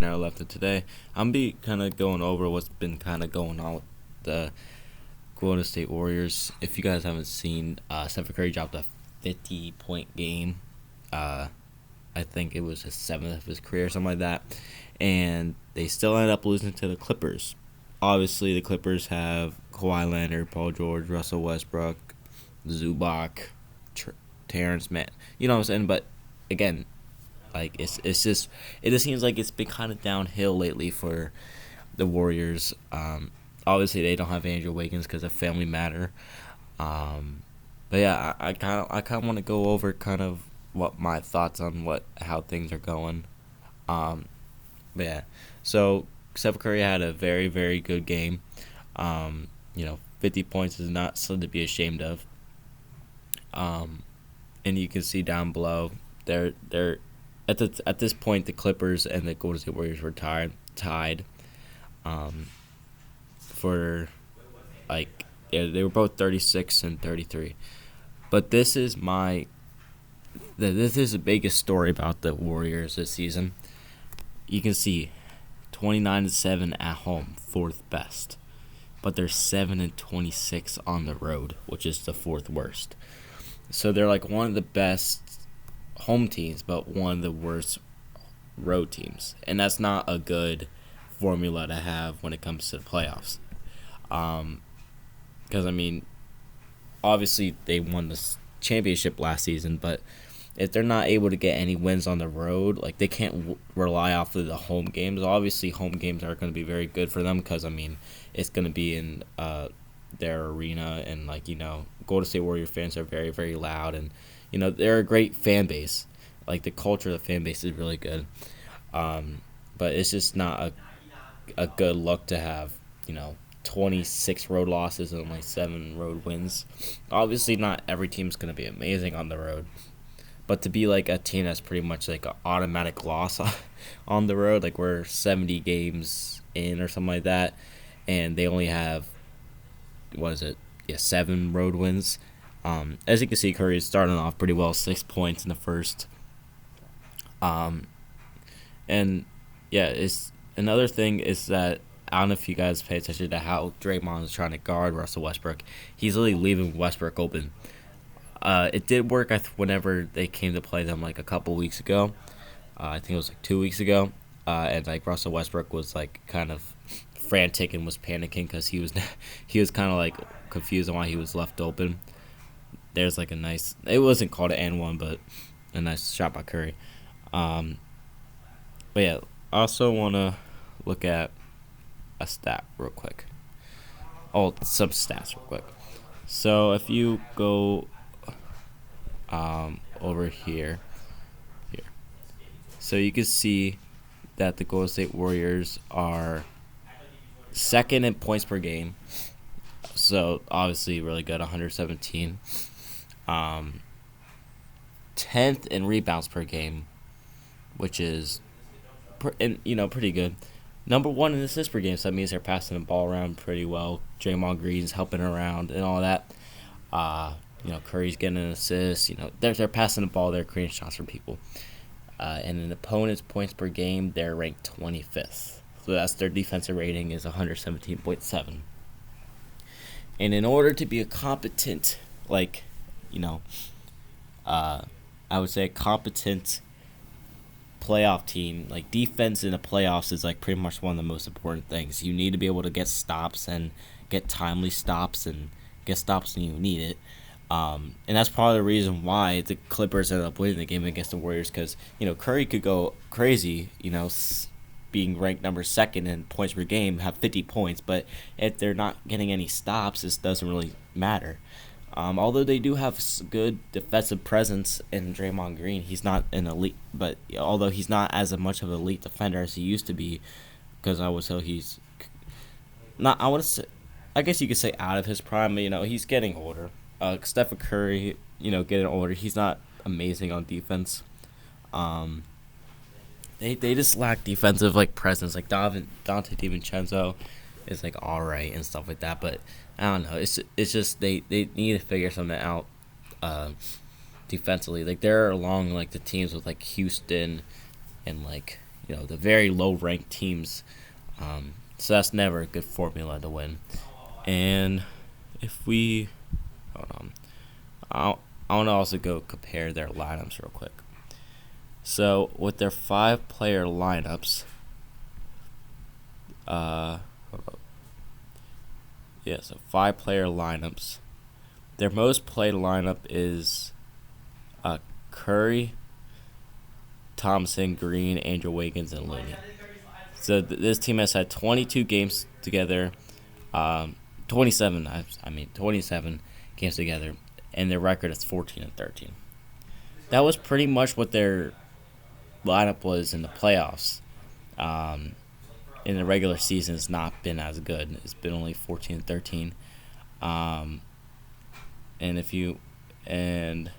an hour left of today. I'm be kind of going over what's been kind of going on with the Golden State Warriors. If you guys haven't seen, Stephen Curry dropped a 50-point game. I think it was his 7th of his career, something like that. And they still ended up losing to the Clippers. Obviously, the Clippers have Kawhi Leonard, Paul George, Russell Westbrook, Zubac, Terrence Mann. You know what I'm saying? But again, like it just seems like it's been kind of downhill lately for the Warriors. Obviously, they don't have Andrew Wiggins because of family matter. But yeah, I kind of want to go over kind of what my thoughts on how things are going. But yeah, so Steph Curry had a very, very good game. 50 points is not something to be ashamed of. And you can see down below, they're at this point the Clippers and the Golden State Warriors were tied. For they were both 36 and 33. But this is the biggest story about the Warriors this season. You can see 29-7 at home, 4th best. But they're 7-26 on the road, which is the 4th worst. So they're like one of the best home teams, but one of the worst road teams. And that's not a good formula to have when it comes to the playoffs. Because, obviously they won the championship last season, but if they're not able to get any wins on the road, like they can't rely off of the home games. Obviously, home games are going to be very good for them because, it's going to be in their arena, and Golden State Warrior fans are very, very loud, and they're a great fan base. Like the culture of the fan base is really good, but it's just not a good look to have 26 road losses and only 7 road wins. Obviously, not every team's going to be amazing on the road, but to be like a team that's pretty much like an automatic loss on the road, like we're 70 games in or something like that, and they only have 7 road wins. As you can see, Curry is starting off pretty well, 6 points in the first. And yeah, it's another thing is that I don't know if you guys pay attention to how Draymond is trying to guard Russell Westbrook. He's really leaving Westbrook open. It did work whenever they came to play them like a couple weeks ago. I think it was like 2 weeks ago. And like Russell Westbrook was like kind of frantic and was panicking because he was kind of like confused on why he was left open. There's like it wasn't called an and one, but a nice shot by Curry. But yeah, I also want to look at a stat real quick. Oh, some stats real quick. So if you go over here, so you can see that the Golden State Warriors are 2nd in points per game. So obviously really good, 117. 10th in rebounds per game, which is pretty good. Number 1 in assists per game, so that means they're passing the ball around pretty well. Draymond Green's helping around and all that. Curry's getting an assist. They're passing the ball. They're creating shots for people. And an opponent's points per game, they're ranked 25th. So that's their defensive rating is 117.7. And in order to be a competent, I would say a competent playoff team, like defense in the playoffs is like pretty much one of the most important things. You need to be able to get stops and get timely stops and get stops when you need it. And that's probably the reason why the Clippers ended up winning the game against the Warriors because, Curry could go crazy, being ranked number 2nd in points per game, have 50 points. But if they're not getting any stops, it doesn't really matter. Although they do have good defensive presence in Draymond Green, he's not an elite. But although he's not as much of an elite defender as he used to be, because I would say he's not. I guess you could say out of his prime. But, he's getting older. Stephen Curry, getting older. He's not amazing on defense. They just lack defensive presence. Like Dante DiVincenzo is all right and stuff like that, but I don't know. It's just they need to figure something out defensively. They're along the teams with Houston and the very low ranked teams. So that's never a good formula to win. And if we hold on, I want to also go compare their lineups real quick. So with their 5-player lineups, hold up. Yeah, so 5-player lineups. Their most played lineup is Curry, Thompson, Green, Andrew Wiggins, and Looney. So this team has had 22 games together, 27. 27 games together, and their record is 14-13. That was pretty much what their lineup was in the playoffs. In the regular season, it's not been as good. It's been only 14-13. And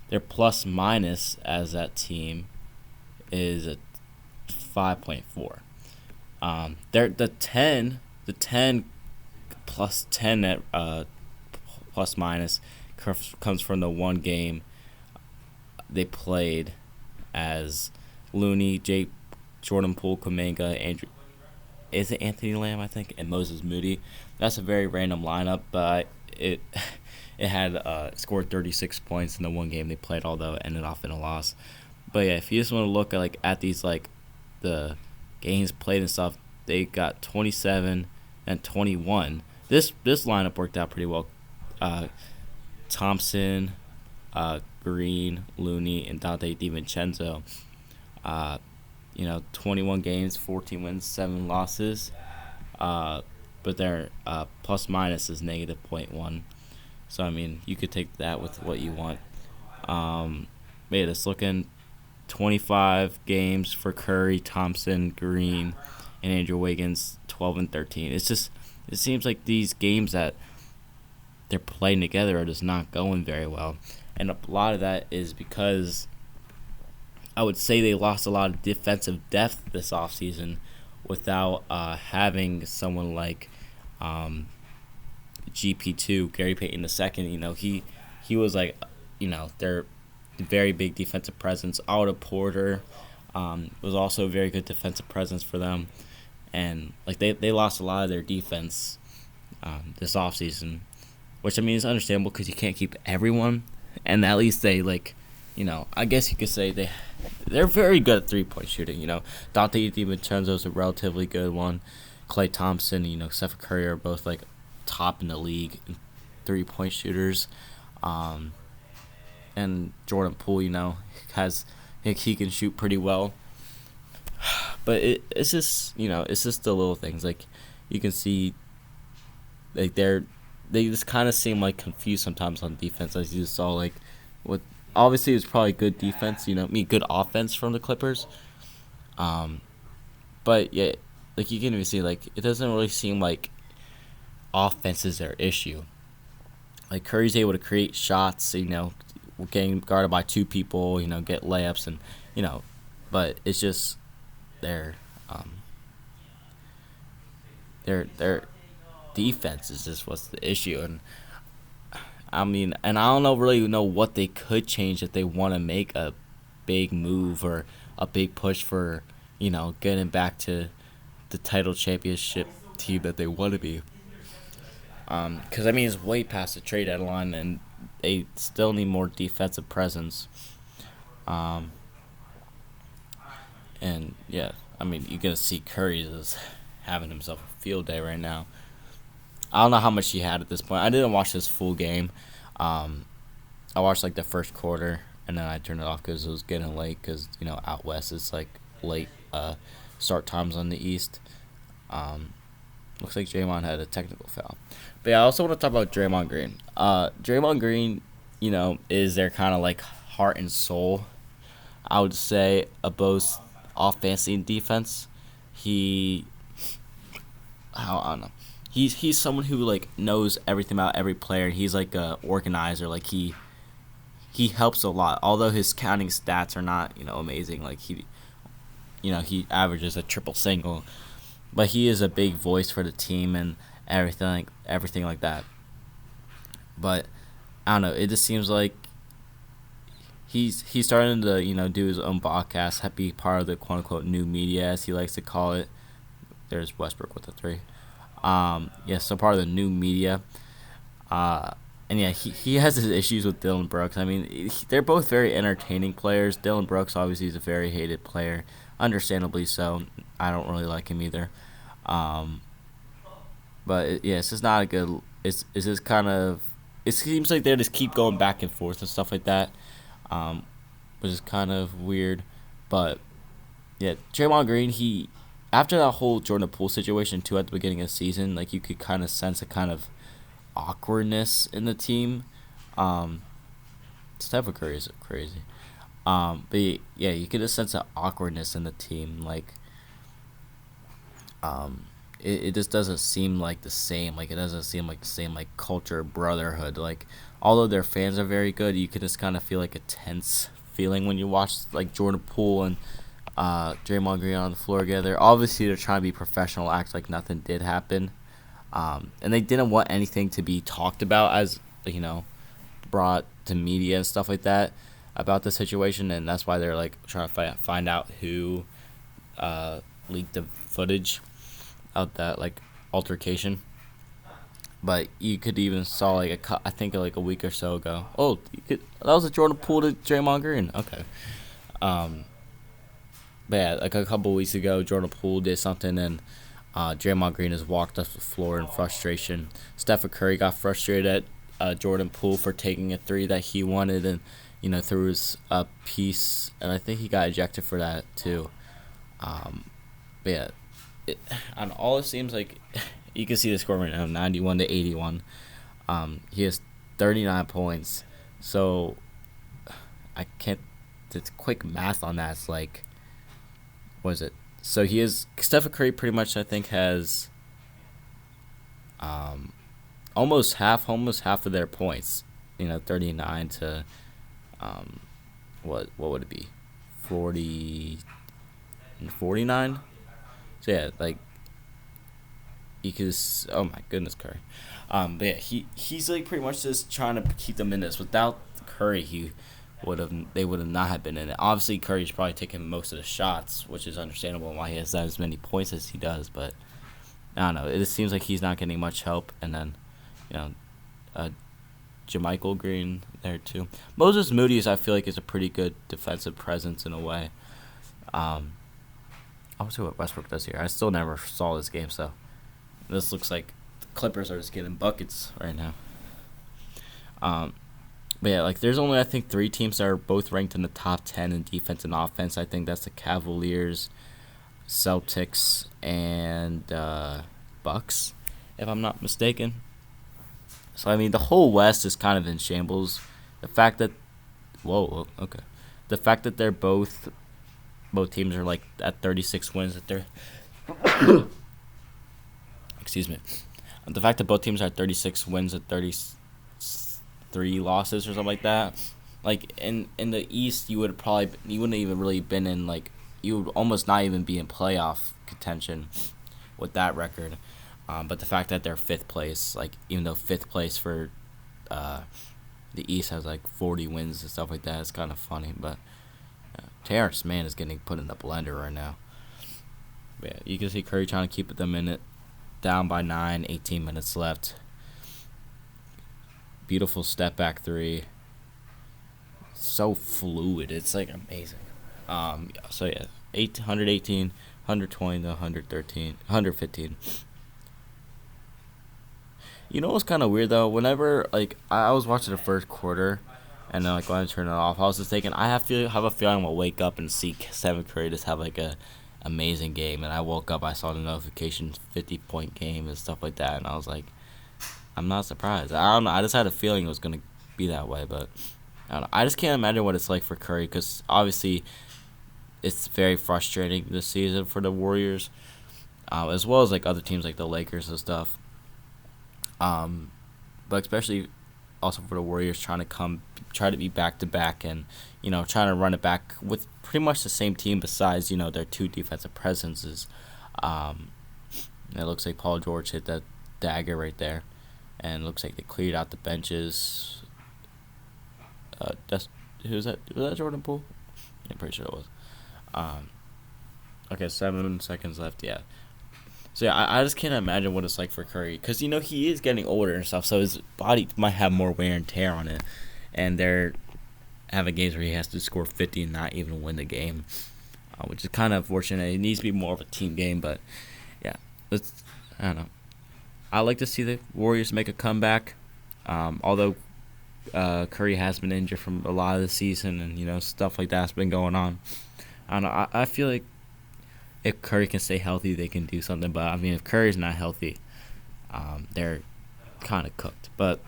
their plus minus as that team is a 5.4. They're the 10 plus 10 at plus minus comes from the one game they played as Looney, Jordan Poole, Kuminga, Anthony Lamb, I think, and Moses Moody. That's a very random lineup, but it had scored 36 points in the one game they played, although it ended off in a loss. But yeah, if you just want to look at these the games played and stuff, they got 27 and 21. This lineup worked out pretty well. Thompson, Green, Looney, and Dante DiVincenzo. 21 games, 14 wins, 7 losses. But their plus minus is negative 0.1. So, I mean, you could take that with what you want. It's looking 25 games for Curry, Thompson, Green, and Andrew Wiggins, 12-13. It seems like these games that they're playing together are just not going very well. And a lot of that is because I would say they lost a lot of defensive depth this offseason without having someone like GP2, Gary Payton II. He was their very big defensive presence. Otto Porter was also a very good defensive presence for them. And they lost a lot of their defense this offseason, which I mean is understandable because you can't keep everyone. And at least they I guess you could say they're very good at 3-point shooting. Dante DiVincenzo is a relatively good one. Klay Thompson, Steph Curry are both top in the league in 3-point shooters. And Jordan Poole, he can shoot pretty well. But it's just the little things. You can see they just kind of seem confused sometimes on defense, as you just saw with. Obviously, it was probably good defense, good offense from the Clippers. But yeah, you can even see it doesn't really seem like offense is their issue. Curry's able to create shots, getting guarded by 2 people, get layups and but it's just their defense is just what's the issue. And I don't really know what they could change if they want to make a big move or a big push for, getting back to the title championship team that they want to be. Because, it's way past the trade deadline and they still need more defensive presence. And, yeah, you're going to see Curry is having himself a field day right now. I don't know how much he had at this point. I didn't watch this full game. I watched the first quarter and then I turned it off because it was getting late. Because out west it's late start times on the east. Looks like Draymond had a technical foul. But yeah, I also want to talk about Draymond Green. Draymond Green, is their kind of heart and soul. I would say of both offense and defense. I don't know. He's someone who knows everything about every player. He's a organizer. He helps a lot. Although his counting stats are not amazing. He averages a triple single, but he is a big voice for the team and everything like that. But I don't know. It just seems like he's starting to do his own podcast, be part of the quote unquote new media as he likes to call it. There's Westbrook with the three. Yeah, so part of the new media. And yeah, he has his issues with Dylan Brooks. I mean, they're both very entertaining players. Dylan Brooks obviously is a very hated player, understandably so. I don't really like him either. But yeah, it's just not a good. It's just kind of. It seems like they just keep going back and forth and stuff like that, which is kind of weird. But yeah, Draymond Green, he after that whole Jordan Poole situation too at the beginning of the season, like you could kind of sense a kind of awkwardness in the team. Steph Curry is crazy. But yeah, you get a sense of awkwardness in the team. Like, it just doesn't seem like the same. Like, it doesn't seem like the same, like, culture, brotherhood. Like, although their fans are very good, you can just kind of feel, like, a tense feeling when you watch, like, Jordan Poole and Draymond Green on the floor together. Obviously, they're trying to be professional, act like nothing did happen. And they didn't want anything to be talked about as, brought to media and stuff like that about the situation. And that's why they're, like, trying to find out who leaked the footage of that, like, altercation. But you could even saw, like, I think, like, a week or so ago. Oh, that was a Jordan Poole to Draymond Green. Okay. But yeah, like a couple weeks ago, Jordan Poole did something, and Draymond Green has walked off the floor in frustration. Steph Curry got frustrated at Jordan Poole for taking a three that he wanted, and threw his piece, and I think he got ejected for that too. But yeah, on all it seems like you can see the score right now, 91-81. He has 39 points, so I can't. It's quick math on that. It's like, what is it? So he is Steph Curry pretty much I think has almost half of their points. 39 to what would it be? 49? So yeah, like you could oh my goodness, Curry. But yeah, he's like pretty much just trying to keep them in this. Without Curry, they would have not have been in it. Obviously, Curry's probably taking most of the shots, which is understandable why he has as many points as he does. But I don't know. It just seems like he's not getting much help. And then, JaMychal Green there too. Moses Moody's, I feel like, is a pretty good defensive presence in a way. I'll see what Westbrook does here. I still never saw this game, so this looks like the Clippers are just getting buckets right now. But yeah, like there's only I think 3 teams that are both ranked in the top 10 in defense and offense. I think that's the Cavaliers, Celtics, and Bucks, if I'm not mistaken. So I mean, the whole West is kind of in shambles. The fact that, the fact that they're both teams are like at 36 wins. That they're, excuse me, the fact that both teams are at 36 wins at 33 losses or something like that. Like in the East, you wouldn't even really been in like you would almost not even be in playoff contention with that record. But the fact that they're 5th place, like even though 5th place for the East has like 40 wins and stuff like that, it's kind of funny. But Terrence Mann is getting put in the blender right now. But yeah, you can see Curry trying to keep them in it, down by 9, 18 minutes left. Beautiful step back 3. So fluid, it's like amazing. So yeah, 118, 120 to 113, 115. You know what's kind of weird though? Whenever like I was watching the first quarter, and then like when I turned it off, I was just thinking I have a feeling I'm gonna wake up and see Steph Curry just have like a amazing game. And I woke up, I saw the notification, 50-point game and stuff like that, and I was like, I'm not surprised. I don't know. I just had a feeling it was gonna be that way, but I don't know. I just can't imagine what it's like for Curry because obviously it's very frustrating this season for the Warriors, as well as like other teams like the Lakers and stuff. But especially also for the Warriors try to be back to back and trying to run it back with pretty much the same team besides their 2 defensive presences. It looks like Paul George hit that dagger right there, and it looks like they cleared out the benches. who's that? Was that Jordan Poole? Yeah, I'm pretty sure it was. Um, okay, 7 seconds left. Yeah. So yeah, I just can't imagine what it's like for Curry, because he is getting older and stuff, so his body might have more wear and tear on it, and they're having games where he has to score 50 and not even win the game, which is kind of unfortunate. It needs to be more of a team game, but yeah, I don't know. I like to see the Warriors make a comeback, although Curry has been injured from a lot of the season, and stuff like that's been going on. I don't know. I feel like if Curry can stay healthy, they can do something. But I mean, if Curry's not healthy, they're kind of cooked. But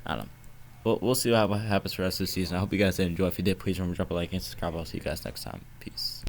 I don't know. We'll see what happens for the rest of the season. I hope you guys did enjoy. If you did, please remember to drop a like and subscribe. I'll see you guys next time. Peace.